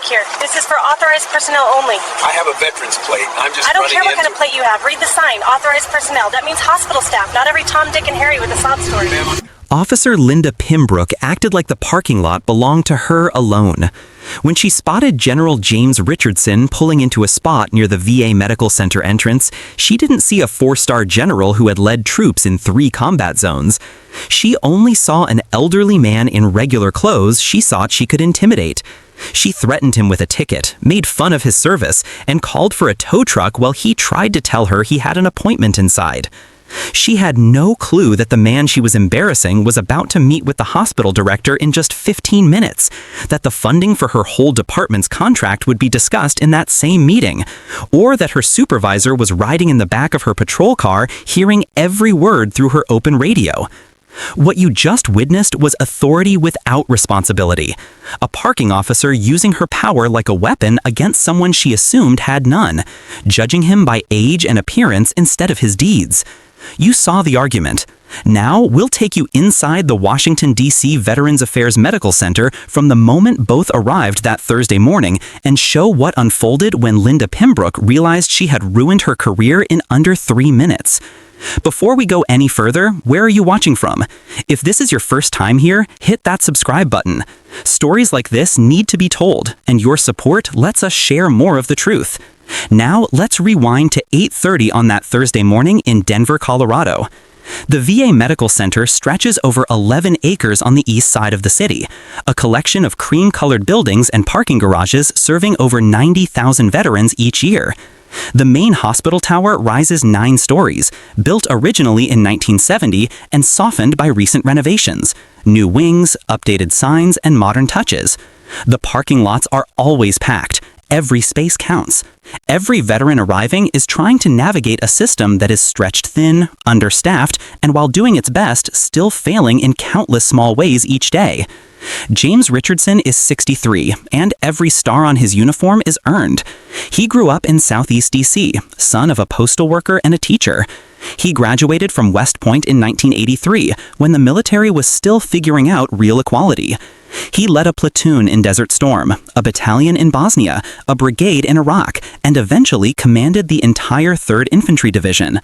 here. This is for authorized personnel only. I have a veteran's plate. I don't care what kind of plate you have. Read the sign. Authorized personnel. That means hospital staff, not every Tom, Dick, and Harry with a sob story. Officer Linda Pembroke acted like the parking lot belonged to her alone. When she spotted General James Richardson pulling into a spot near the VA Medical Center entrance, she didn't see a 4-star general who had led troops in 3 combat zones. She only saw an elderly man in regular clothes she thought she could intimidate. She threatened him with a ticket, made fun of his service, and called for a tow truck while he tried to tell her he had an appointment inside. She had no clue that the man she was embarrassing was about to meet with the hospital director in just 15 minutes, that the funding for her whole department's contract would be discussed in that same meeting, or that her supervisor was riding in the back of her patrol car, hearing every word through her open radio. What you just witnessed was authority without responsibility. A parking officer using her power like a weapon against someone she assumed had none, judging him by age and appearance instead of his deeds. You saw the argument. Now we'll take you inside the Washington, D.C. Veterans Affairs Medical Center from the moment both arrived that Thursday morning and show what unfolded when Linda Pembroke realized she had ruined her career in under 3 minutes. Before we go any further, where are you watching from? If this is your first time here, hit that subscribe button. Stories like this need to be told, and your support lets us share more of the truth. Now, let's rewind to 8:30 on that Thursday morning in Denver, Colorado. The VA Medical Center stretches over 11 acres on the east side of the city, a collection of cream-colored buildings and parking garages serving over 90,000 veterans each year. The main hospital tower rises 9 stories, built originally in 1970 and softened by recent renovations, new wings, updated signs, and modern touches. The parking lots are always packed. Every space counts. Every veteran arriving is trying to navigate a system that is stretched thin, understaffed, and while doing its best, still failing in countless small ways each day. James Richardson is 63, and every star on his uniform is earned. He grew up in Southeast D.C., son of a postal worker and a teacher. He graduated from West Point in 1983, when the military was still figuring out real equality. He led a platoon in Desert Storm, a battalion in Bosnia, a brigade in Iraq, and eventually commanded the entire 3rd Infantry Division.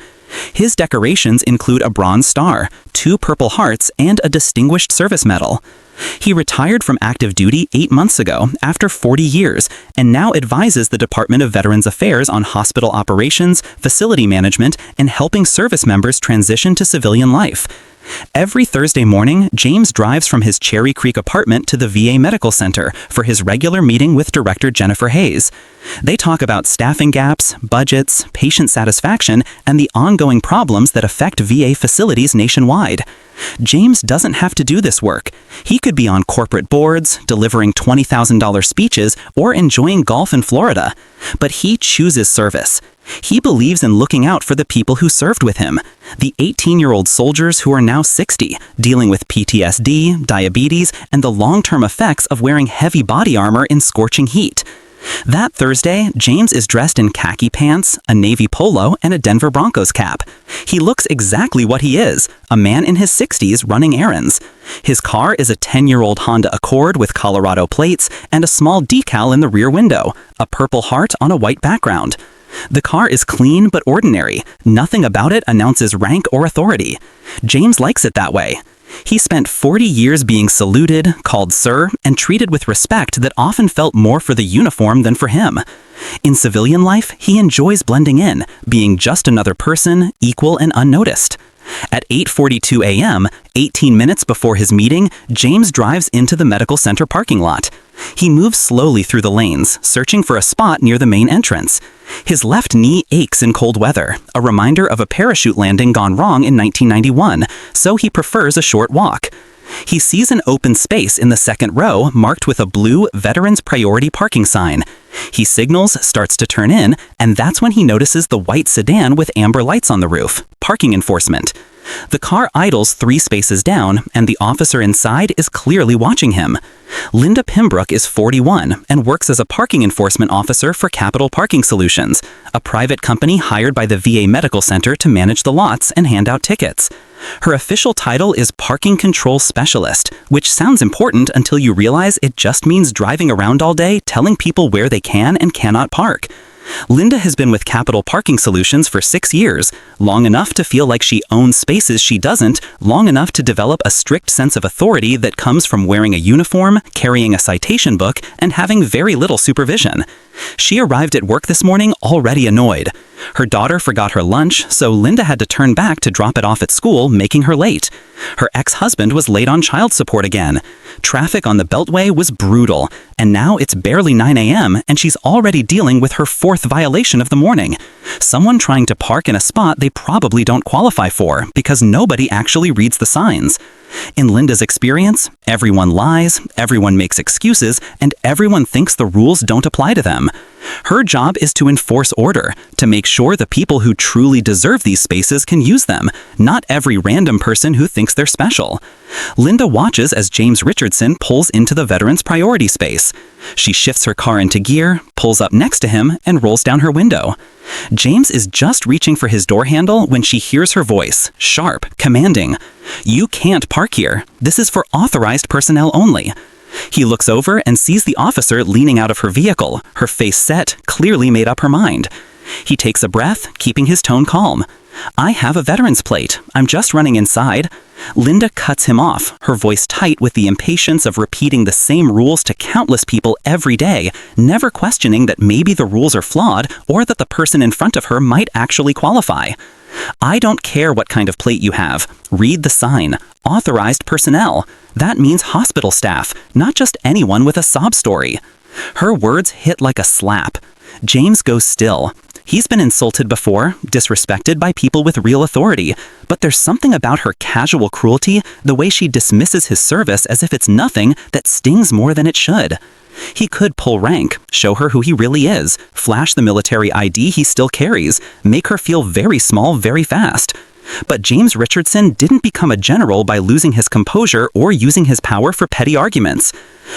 His decorations include a Bronze Star, 2 Purple Hearts, and a Distinguished Service Medal. He retired from active duty 8 months ago after 40 years and now advises the Department of Veterans Affairs on hospital operations, facility management, and helping service members transition to civilian life. Every Thursday morning, James drives from his Cherry Creek apartment to the VA Medical Center for his regular meeting with Director Jennifer Hayes. They talk about staffing gaps, budgets, patient satisfaction, and the ongoing problems that affect VA facilities nationwide. James doesn't have to do this work. He could be on corporate boards, delivering $20,000 speeches, or enjoying golf in Florida. But he chooses service. He believes in looking out for the people who served with him, the 18-year-old soldiers who are now 60, dealing with PTSD, diabetes, and the long-term effects of wearing heavy body armor in scorching heat. That Thursday, James is dressed in khaki pants, a navy polo, and a Denver Broncos cap. He looks exactly what he is, a man in his 60s running errands. His car is a 10-year-old Honda Accord with Colorado plates and a small decal in the rear window, a Purple Heart on a white background. The car is clean but ordinary. Nothing about it announces rank or authority. James likes it that way. He spent 40 years being saluted, called sir, and treated with respect that often felt more for the uniform than for him. In civilian life, he enjoys blending in, being just another person, equal and unnoticed. At 8:42 a.m., 18 minutes before his meeting, James drives into the medical center parking lot. He moves slowly through the lanes, searching for a spot near the main entrance. His left knee aches in cold weather, a reminder of a parachute landing gone wrong in 1991, so he prefers a short walk. He sees an open space in the second row marked with a blue Veterans Priority Parking sign. He signals, starts to turn in, and that's when he notices the white sedan with amber lights on the roof, parking enforcement. The car idles 3 spaces down, and the officer inside is clearly watching him. Linda Pembroke is 41 and works as a parking enforcement officer for Capital Parking Solutions, a private company hired by the VA Medical Center to manage the lots and hand out tickets. Her official title is Parking Control Specialist, which sounds important until you realize it just means driving around all day telling people where they can and cannot park. Linda has been with Capital Parking Solutions for 6 years, long enough to feel like she owns spaces she doesn't, long enough to develop a strict sense of authority that comes from wearing a uniform, carrying a citation book, and having very little supervision. She arrived at work this morning already annoyed. Her daughter forgot her lunch, so Linda had to turn back to drop it off at school, making her late. Her ex-husband was late on child support again. Traffic on the Beltway was brutal, and now it's barely 9 a.m. and she's already dealing with her 4th violation of the morning. Someone trying to park in a spot they probably don't qualify for because nobody actually reads the signs. In Linda's experience, everyone lies, everyone makes excuses, and everyone thinks the rules don't apply to them. Her job is to enforce order, to make sure the people who truly deserve these spaces can use them, not every random person who thinks they're special. Linda watches as James Richardson pulls into the veteran's priority space. She shifts her car into gear, pulls up next to him, and rolls down her window. James is just reaching for his door handle when she hears her voice, sharp, commanding. "You can't park here. This is for authorized personnel only." He looks over and sees the officer leaning out of her vehicle, her face set, clearly made up her mind. He takes a breath, keeping his tone calm. "I have a veteran's plate. I'm just running inside." Linda cuts him off, her voice tight with the impatience of repeating the same rules to countless people every day, never questioning that maybe the rules are flawed or that the person in front of her might actually qualify. "I don't care what kind of plate you have. Read the sign. Authorized personnel. That means hospital staff, not just anyone with a sob story." Her words hit like a slap. James goes still. He's been insulted before, disrespected by people with real authority, but there's something about her casual cruelty, the way she dismisses his service as if it's nothing, that stings more than it should. He could pull rank, show her who he really is, flash the military ID he still carries, make her feel very small very fast. But James Richardson didn't become a general by losing his composure or using his power for petty arguments.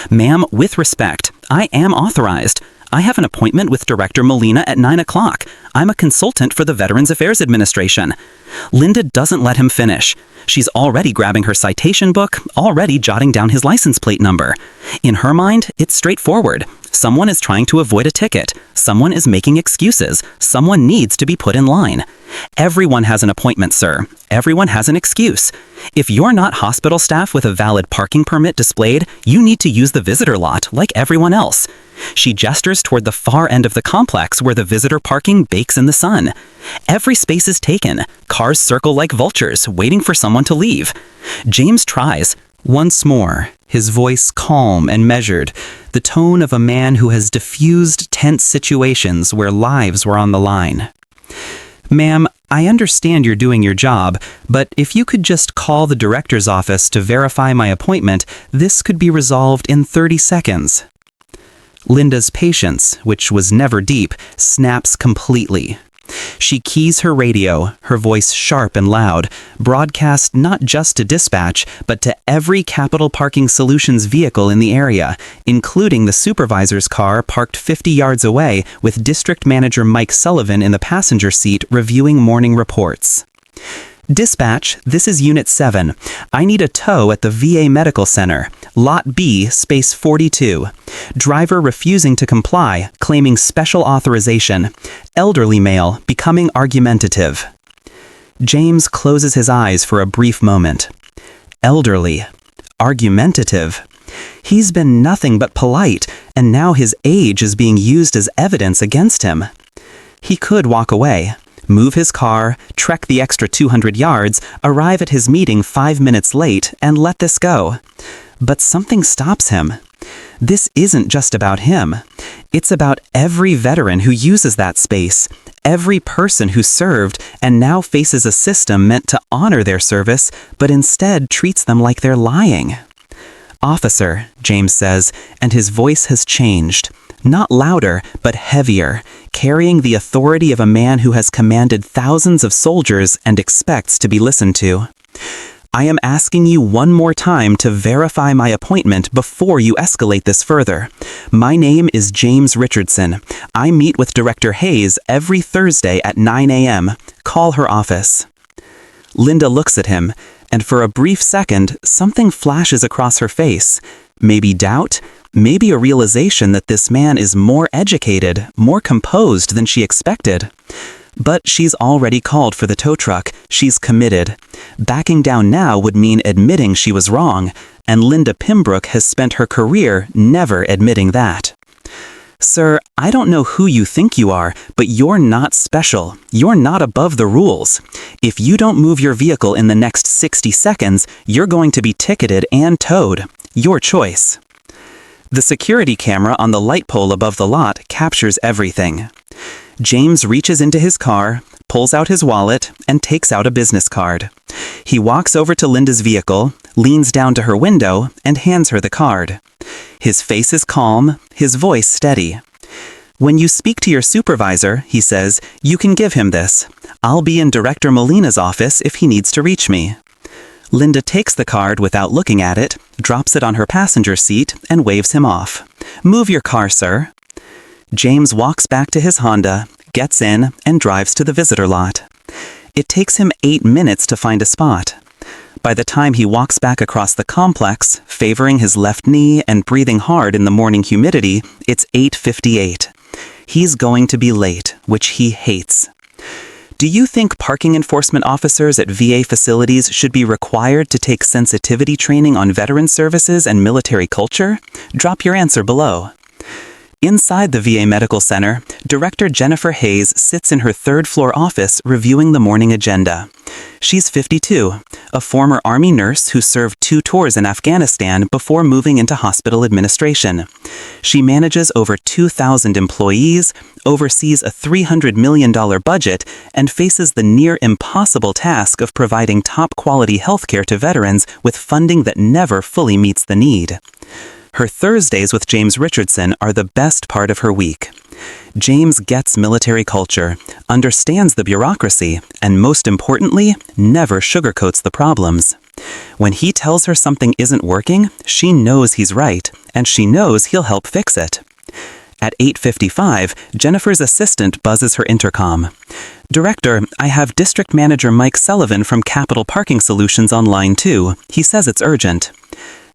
"Ma'am, with respect, I am authorized. I have an appointment with Director Molina at 9 o'clock. I'm a consultant for the Veterans Affairs Administration." Linda doesn't let him finish. She's already grabbing her citation book, already jotting down his license plate number. In her mind, it's straightforward. Someone is trying to avoid a ticket. Someone is making excuses. Someone needs to be put in line. Everyone has an appointment, sir. Everyone has an excuse. If you're not hospital staff with a valid parking permit displayed, you need to use the visitor lot like everyone else. She gestures toward the far end of the complex where the visitor parking bakes in the sun. Every space is taken. Cars circle like vultures, waiting for someone to leave. James tries. Once more, his voice calm and measured, the tone of a man who has diffused tense situations where lives were on the line. "Ma'am, I understand you're doing your job, but if you could just call the director's office to verify my appointment, this could be resolved in 30 seconds. Linda's patience, which was never deep, snaps completely. She keys her radio, her voice sharp and loud, broadcast not just to dispatch, but to every Capital Parking Solutions vehicle in the area, including the supervisor's car parked 50 yards away with District Manager Mike Sullivan in the passenger seat reviewing morning reports. "Dispatch, this is Unit 7. I need a tow at the VA Medical Center. Lot B, space 42. Driver refusing to comply, claiming special authorization. Elderly male, becoming argumentative." James closes his eyes for a brief moment. Elderly. Argumentative. He's been nothing but polite, and now his age is being used as evidence against him. He could walk away. Move his car, trek the extra 200 yards, arrive at his meeting 5 minutes late, and let this go. But something stops him. This isn't just about him. It's about every veteran who uses that space, every person who served and now faces a system meant to honor their service, but instead treats them like they're lying. "Officer," James says, and his voice has changed. Not louder, but heavier, carrying the authority of a man who has commanded thousands of soldiers and expects to be listened to. "I am asking you one more time to verify my appointment before you escalate this further. My name is James Richardson. I meet with Director Hayes every Thursday at 9 a.m. Call her office." Linda looks at him, and for a brief second, something flashes across her face. Maybe doubt, maybe a realization that this man is more educated, more composed than she expected. But she's already called for the tow truck. She's committed. Backing down now would mean admitting she was wrong, and Linda Pembroke has spent her career never admitting that. Sir, I don't know who you think you are, but you're not special. You're not above the rules. If you don't move your vehicle in the next 60 seconds, you're going to be ticketed and towed. Your choice. The security camera on the light pole above the lot captures everything. James reaches into his car, pulls out his wallet, and takes out a business card. He walks over to Linda's vehicle, leans down to her window, and hands her the card. His face is calm, his voice steady. When you speak to your supervisor, he says, you can give him this. I'll be in Director Molina's office if he needs to reach me. Linda takes the card without looking at it, drops it on her passenger seat, and waves him off. Move your car, sir. James walks back to his Honda, gets in, and drives to the visitor lot. It takes him 8 minutes to find a spot. By the time he walks back across the complex, favoring his left knee and breathing hard in the morning humidity, it's 8:58. He's going to be late, which he hates. Do you think parking enforcement officers at VA facilities should be required to take sensitivity training on veteran services and military culture? Drop your answer below. Inside the VA Medical Center, Director Jennifer Hayes sits in her third-floor office reviewing the morning agenda. She's 52, a former Army nurse who served 2 tours in Afghanistan before moving into hospital administration. She manages over 2,000 employees, oversees a $300 million budget, and faces the near impossible task of providing top-quality healthcare to veterans with funding that never fully meets the need. Her Thursdays with James Richardson are the best part of her week. James gets military culture, understands the bureaucracy, and most importantly, never sugarcoats the problems. When he tells her something isn't working, she knows he's right, and she knows he'll help fix it. At 8:55, Jennifer's assistant buzzes her intercom. Director, I have District Manager Mike Sullivan from Capital Parking Solutions on line 2. He says it's urgent.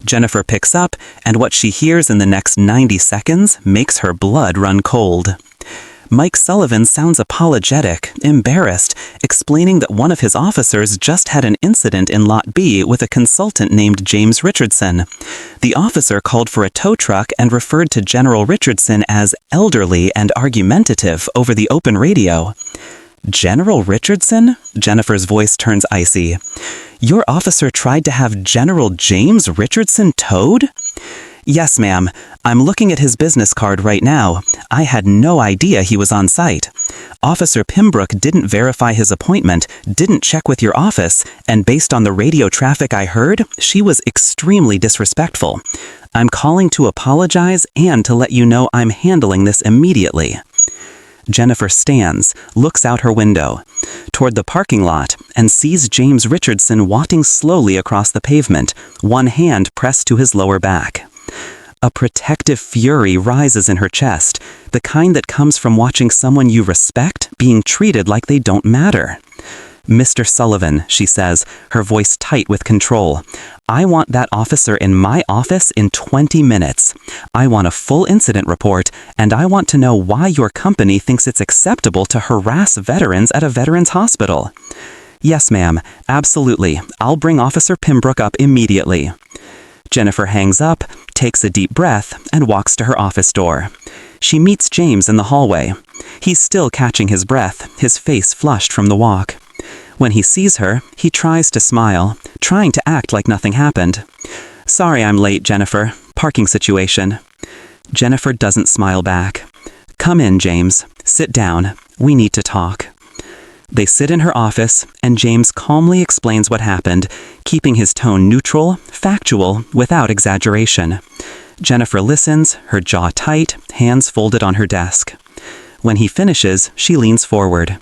Jennifer picks up, and what she hears in the next 90 seconds makes her blood run cold. Mike Sullivan sounds apologetic, embarrassed, explaining that one of his officers just had an incident in Lot B with a consultant named James Richardson. The officer called for a tow truck and referred to General Richardson as elderly and argumentative over the open radio. General Richardson? Jennifer's voice turns icy. Your officer tried to have General James Richardson towed? Yes, ma'am. I'm looking at his business card right now. I had no idea he was on site. Officer Pembroke didn't verify his appointment, didn't check with your office, and based on the radio traffic I heard, she was extremely disrespectful. I'm calling to apologize and to let you know I'm handling this immediately. Jennifer stands, looks out her window, toward the parking lot, and sees James Richardson walking slowly across the pavement, one hand pressed to his lower back. A protective fury rises in her chest, the kind that comes from watching someone you respect being treated like they don't matter. Mr. Sullivan, she says, her voice tight with control. I want that officer in my office in 20 minutes. I want a full incident report, and I want to know why your company thinks it's acceptable to harass veterans at a veterans hospital. Yes, ma'am, absolutely. I'll bring Officer Pembroke up immediately. Jennifer hangs up, takes a deep breath, and walks to her office door. She meets James in the hallway. He's still catching his breath, his face flushed from the walk. When he sees her, he tries to smile, trying to act like nothing happened. Sorry I'm late, Jennifer. Parking situation. Jennifer doesn't smile back. Come in, James. Sit down. We need to talk. They sit in her office, and James calmly explains what happened, keeping his tone neutral, factual, without exaggeration. Jennifer listens, her jaw tight, hands folded on her desk. When he finishes, she leans forward.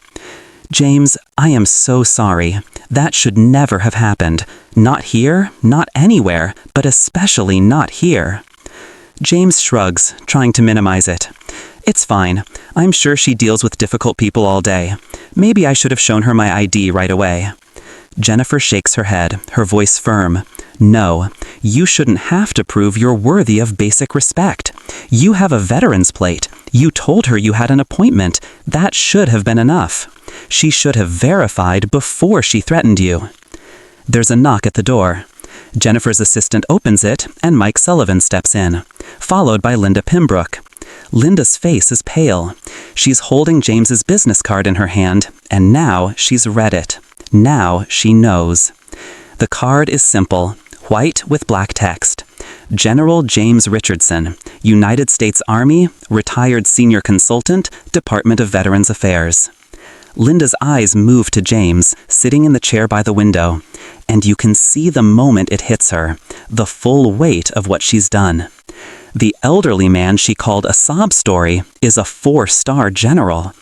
James, I am so sorry. That should never have happened. Not here, not anywhere, but especially not here. James shrugs, trying to minimize it. It's fine. I'm sure she deals with difficult people all day. Maybe I should have shown her my ID right away. Jennifer shakes her head, her voice firm. No, you shouldn't have to prove you're worthy of basic respect. You have a veteran's plate. You told her you had an appointment. That should have been enough. She should have verified before she threatened you. There's a knock at the door. Jennifer's assistant opens it, and Mike Sullivan steps in, followed by Linda Pembroke. Linda's face is pale. She's holding James's business card in her hand, and now she's read it. Now she knows. The card is simple, white with black text. General James Richardson, United States Army, retired senior consultant, Department of Veterans Affairs. Linda's eyes move to James, sitting in the chair by the window, and you can see the moment it hits her, the full weight of what she's done. The elderly man she called a sob story is a 4-star general.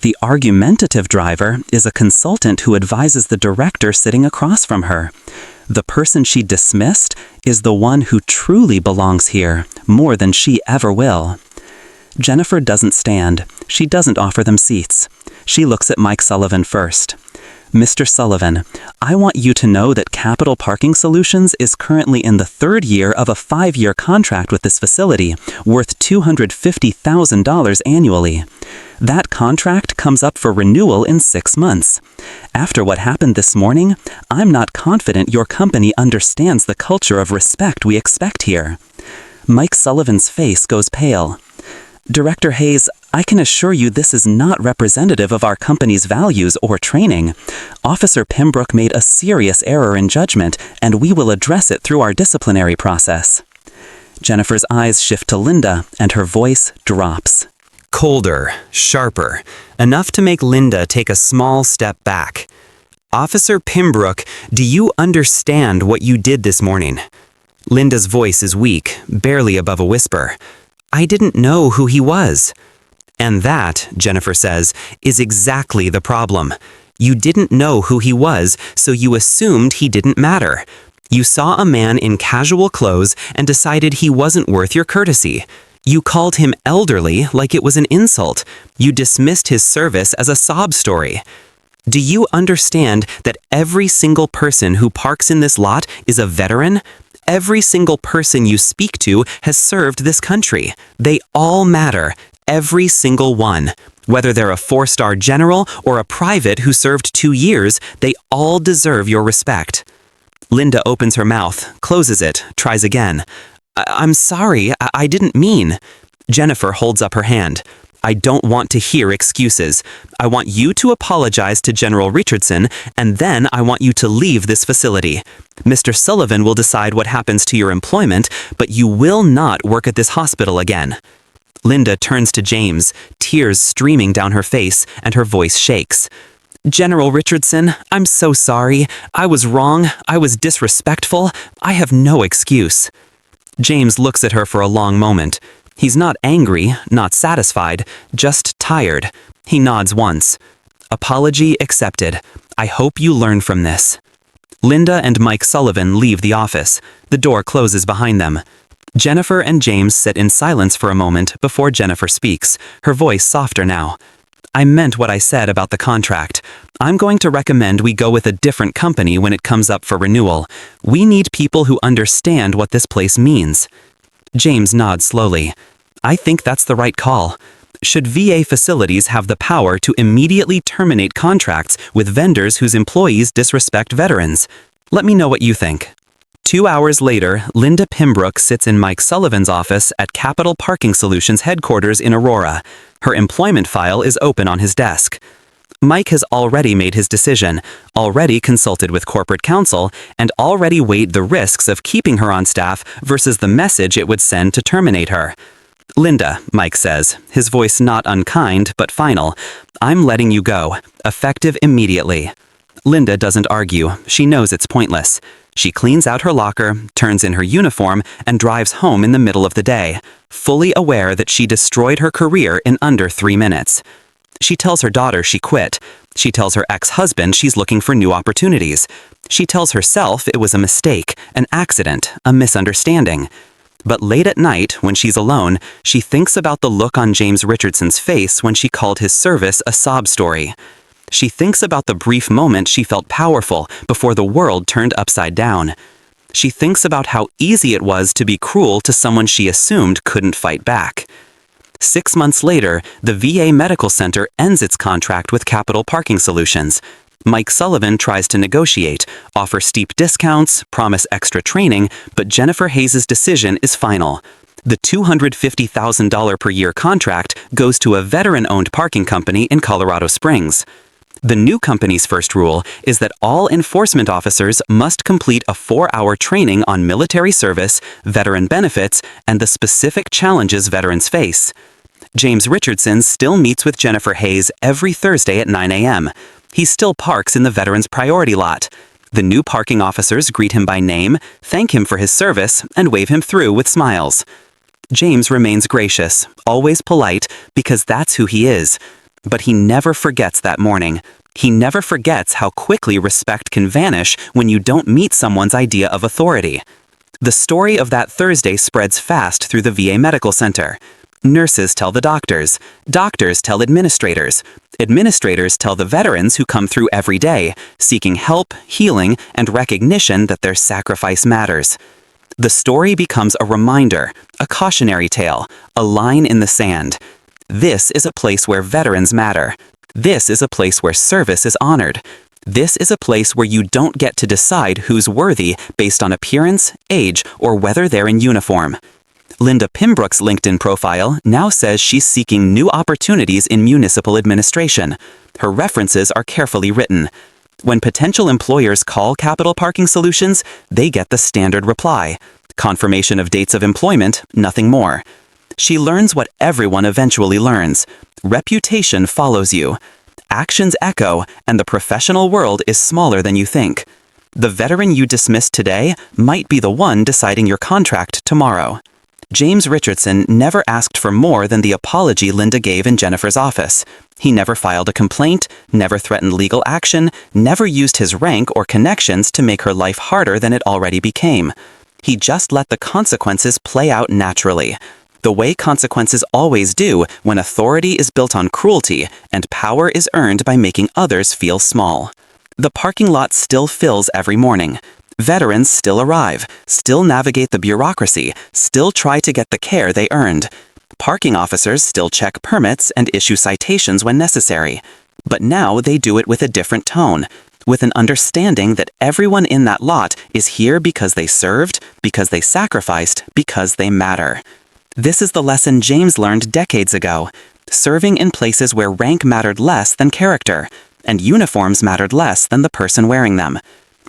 The argumentative driver is a consultant who advises the director sitting across from her. The person she dismissed is the one who truly belongs here, more than she ever will. Jennifer doesn't stand. She doesn't offer them seats. She looks at Mike Sullivan first. Mr. Sullivan, I want you to know that Capital Parking Solutions is currently in the 3rd year of a 5-year contract with this facility, worth $250,000 annually. That contract comes up for renewal in 6 months. After what happened this morning, I'm not confident your company understands the culture of respect we expect here. Mike Sullivan's face goes pale. Director Hayes, I can assure you this is not representative of our company's values or training. Officer Pembroke made a serious error in judgment, and we will address it through our disciplinary process. Jennifer's eyes shift to Linda, and her voice drops. Colder, sharper, enough to make Linda take a small step back. Officer Pembroke, do you understand what you did this morning? Linda's voice is weak, barely above a whisper. I didn't know who he was. And that, Jennifer says, is exactly the problem. You didn't know who he was, so you assumed he didn't matter. You saw a man in casual clothes and decided he wasn't worth your courtesy. You called him elderly like it was an insult. You dismissed his service as a sob story. Do you understand that every single person who parks in this lot is a veteran? Every single person you speak to has served this country. They all matter. Every single one. Whether they're a 4-star general or a private who served 2 years, they all deserve your respect. Linda opens her mouth, closes it, tries again. I'm sorry, I didn't mean. Jennifer holds up her hand. I don't want to hear excuses. I want you to apologize to General Richardson, and then I want you to leave this facility. Mr. Sullivan will decide what happens to your employment, but you will not work at this hospital again. Linda turns to James, tears streaming down her face, and her voice shakes. General Richardson, I'm so sorry. I was wrong. I was disrespectful. I have no excuse. James looks at her for a long moment. He's not angry, not satisfied, just tired. He nods once. Apology accepted. I hope you learn from this. Linda and Mike Sullivan leave the office. The door closes behind them. Jennifer and James sit in silence for a moment before Jennifer speaks, her voice softer now. I meant what I said about the contract. I'm going to recommend we go with a different company when it comes up for renewal. We need people who understand what this place means. James nods slowly. I think that's the right call. Should VA facilities have the power to immediately terminate contracts with vendors whose employees disrespect veterans? Let me know what you think. 2 hours later, Linda Pembroke sits in Mike Sullivan's office at Capital Parking Solutions headquarters in Aurora. Her employment file is open on his desk. Mike has already made his decision, already consulted with corporate counsel, and already weighed the risks of keeping her on staff versus the message it would send to terminate her. Linda, Mike says, his voice not unkind but final, I'm letting you go, effective immediately. Linda doesn't argue. She knows it's pointless. She cleans out her locker, turns in her uniform, and drives home in the middle of the day, fully aware that she destroyed her career in under 3 minutes. She tells her daughter she quit. She tells her ex-husband she's looking for new opportunities. She tells herself it was a mistake, an accident, a misunderstanding. But late at night, when she's alone, she thinks about the look on James Richardson's face when she called his service a sob story. She thinks about the brief moment she felt powerful before the world turned upside down. She thinks about how easy it was to be cruel to someone she assumed couldn't fight back. 6 months later, the VA Medical Center ends its contract with Capital Parking Solutions. Mike Sullivan tries to negotiate, offer steep discounts, promise extra training, but Jennifer Hayes' decision is final. The $250,000 per year contract goes to a veteran-owned parking company in Colorado Springs. The new company's first rule is that all enforcement officers must complete a 4-hour training on military service, veteran benefits, and the specific challenges veterans face. James Richardson still meets with Jennifer Hayes every Thursday at 9 a.m. He still parks in the veterans' priority lot. The new parking officers greet him by name, thank him for his service, and wave him through with smiles. James remains gracious, always polite, because that's who he is. But he never forgets that morning. He never forgets how quickly respect can vanish when you don't meet someone's idea of authority. The story of that Thursday spreads fast through the VA Medical Center. Nurses tell the doctors. Doctors tell administrators. Administrators tell the veterans who come through every day, seeking help, healing, and recognition that their sacrifice matters. The story becomes a reminder, a cautionary tale, a line in the sand. This is a place where veterans matter. This is a place where service is honored. This is a place where you don't get to decide who's worthy based on appearance, age, or whether they're in uniform. Linda Pimbrook's LinkedIn profile now says she's seeking new opportunities in municipal administration. Her references are carefully written. When potential employers call Capital Parking Solutions, they get the standard reply. Confirmation of dates of employment, nothing more. She learns what everyone eventually learns. Reputation follows you. Actions echo, and the professional world is smaller than you think. The veteran you dismiss today might be the one deciding your contract tomorrow. James Richardson never asked for more than the apology Linda gave in Jennifer's office. He never filed a complaint, never threatened legal action, never used his rank or connections to make her life harder than it already became. He just let the consequences play out naturally. The way consequences always do when authority is built on cruelty and power is earned by making others feel small. The parking lot still fills every morning. Veterans still arrive, still navigate the bureaucracy, still try to get the care they earned. Parking officers still check permits and issue citations when necessary. But now they do it with a different tone, with an understanding that everyone in that lot is here because they served, because they sacrificed, because they matter. This is the lesson James learned decades ago. Serving in places where rank mattered less than character, and uniforms mattered less than the person wearing them.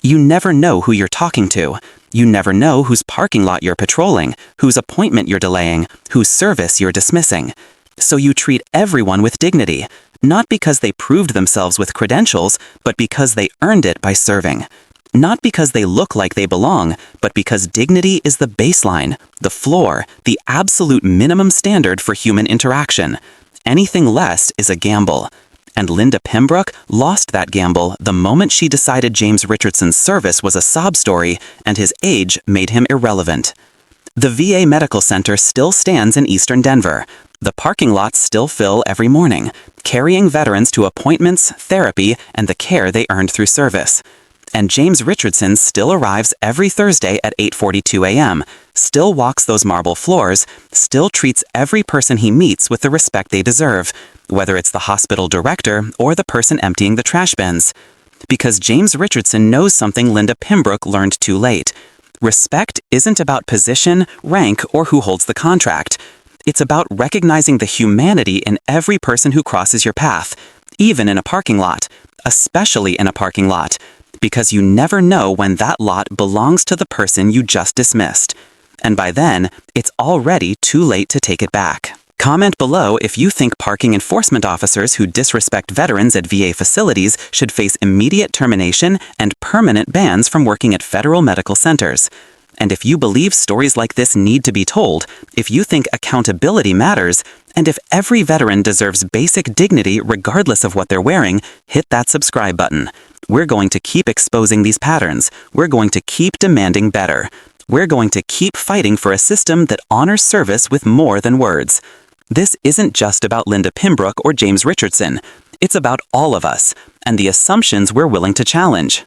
You never know who you're talking to. You never know whose parking lot you're patrolling, whose appointment you're delaying, whose service you're dismissing. So you treat everyone with dignity, not because they proved themselves with credentials, but because they earned it by serving. Not because they look like they belong, but because dignity is the baseline, the floor, the absolute minimum standard for human interaction. Anything less is a gamble. And Linda Pimbrook lost that gamble the moment she decided James Richardson's service was a sob story and his age made him irrelevant. The VA Medical Center still stands in eastern Denver. The parking lots still fill every morning, carrying veterans to appointments, therapy, and the care they earned through service. And James Richardson still arrives every Thursday at 8:42 a.m., still walks those marble floors, still treats every person he meets with the respect they deserve, whether it's the hospital director or the person emptying the trash bins. Because James Richardson knows something Linda Pimbrook learned too late. Respect isn't about position, rank, or who holds the contract. It's about recognizing the humanity in every person who crosses your path, even in a parking lot, especially in a parking lot. Because you never know when that lot belongs to the person you just dismissed. And by then, it's already too late to take it back. Comment below if you think parking enforcement officers who disrespect veterans at VA facilities should face immediate termination and permanent bans from working at federal medical centers. And if you believe stories like this need to be told, if you think accountability matters, and if every veteran deserves basic dignity regardless of what they're wearing, hit that subscribe button. We're going to keep exposing these patterns. We're going to keep demanding better. We're going to keep fighting for a system that honors service with more than words. This isn't just about Linda Pimbrook or James Richardson. It's about all of us, and the assumptions we're willing to challenge.